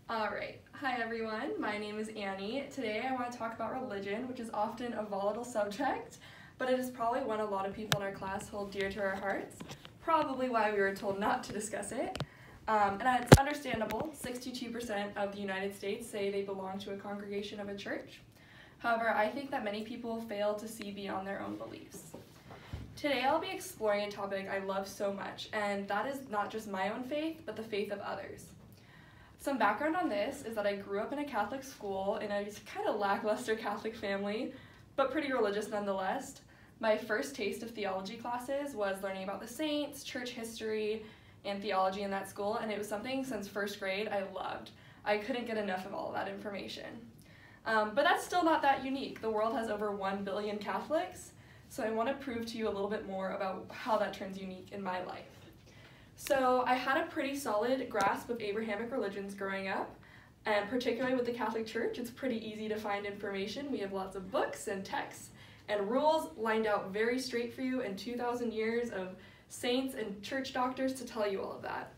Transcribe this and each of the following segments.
Alright, hi everyone, my name is Annie. Today I want to talk about religion, which is often a volatile subject, but it is probably one a lot of people in our class hold dear to our hearts, probably why we were told not to discuss it. And it's understandable, 62% of the United States say they belong to a congregation of a church. However, I think that many people fail to see beyond their own beliefs. Today I'll be exploring a topic I love so much, and that is not just my own faith, but the faith of others. Some background on this is that I grew up in a Catholic school in a kind of lackluster Catholic family, but pretty religious nonetheless. My first taste of theology classes was learning about the saints, church history, and theology in that school, and it was something since first grade I loved. I couldn't get enough of all of that information. But that's still not that unique. The world has over 1 billion Catholics, so I want to prove to you a little bit more about how that turns unique in my life. So I had a pretty solid grasp of Abrahamic religions growing up, and particularly with the Catholic Church, it's pretty easy to find information. We have lots of books and texts and rules lined out very straight for you and 2,000 years of saints and church doctors to tell you all of that.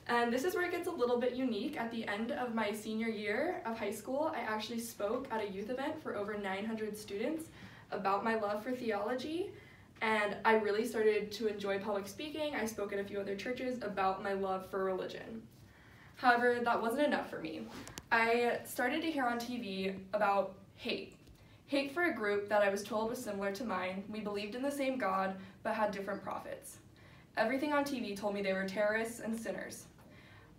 And this is where it gets a little bit unique. At the end of my senior year of high school, I actually spoke at a youth event for over 900 students about my love for theology. And I really started to enjoy public speaking. I spoke at a few other churches about my love for religion. However, that wasn't enough for me. I started to hear on TV about hate. Hate for a group that I was told was similar to mine. We believed in the same God, but had different prophets. Everything on TV told me they were terrorists and sinners.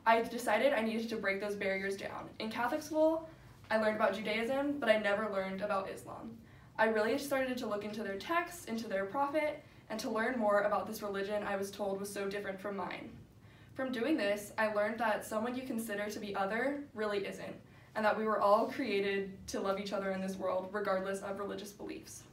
I decided I needed to break those barriers down. In Catholic school, I learned about Judaism, but I never learned about Islam. I really started to look into their texts, into their prophet, and to learn more about this religion I was told was so different from mine. From doing this, I learned that someone you consider to be other really isn't, and that we were all created to love each other in this world, regardless of religious beliefs.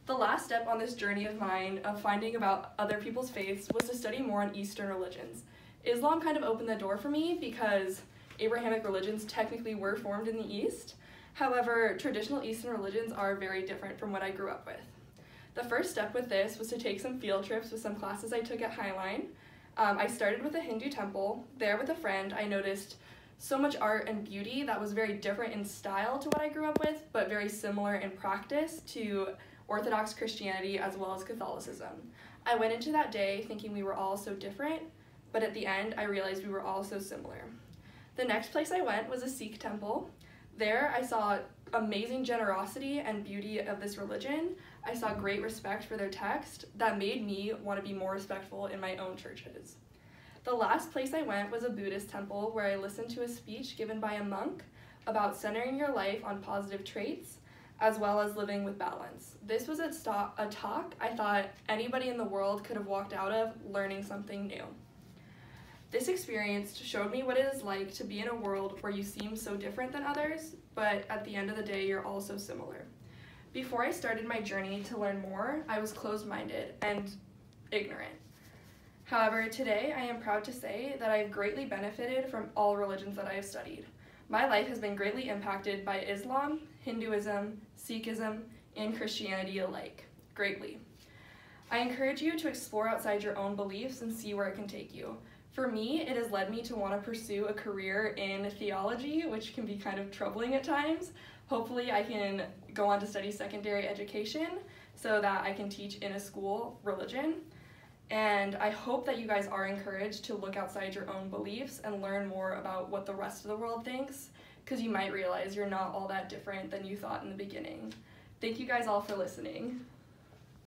The last step on this journey of mine of finding about other people's faiths was to study more on Eastern religions. Islam kind of opened the door for me because Abrahamic religions technically were formed in the East. However, traditional Eastern religions are very different from what I grew up with. The first step with this was to take some field trips with some classes I took at Highline. I started with a Hindu temple. There with a friend, I noticed so much art and beauty that was very different in style to what I grew up with, but very similar in practice to Orthodox Christianity as well as Catholicism. I went into that day thinking we were all so different, but at the end I realized we were all so similar. The next place I went was a Sikh temple. There, I saw amazing generosity and beauty of this religion. I saw great respect for their text that made me want to be more respectful in my own churches. The last place I went was a Buddhist temple where I listened to a speech given by a monk about centering your life on positive traits as well as living with balance. This was a talk I thought anybody in the world could have walked out of learning something new. This experience showed me what it is like to be in a world where you seem so different than others, but at the end of the day, you're all so similar. Before I started my journey to learn more, I was closed-minded and ignorant. However, today I am proud to say that I have greatly benefited from all religions that I have studied. My life has been greatly impacted by Islam, Hinduism, Sikhism, and Christianity alike. Greatly. I encourage you to explore outside your own beliefs and see where it can take you. For me, it has led me to want to pursue a career in theology, which can be kind of troubling at times. Hopefully I can go on to study secondary education so that I can teach in a school religion. And I hope that you guys are encouraged to look outside your own beliefs and learn more about what the rest of the world thinks, because you might realize you're not all that different than you thought in the beginning. Thank you guys all for listening.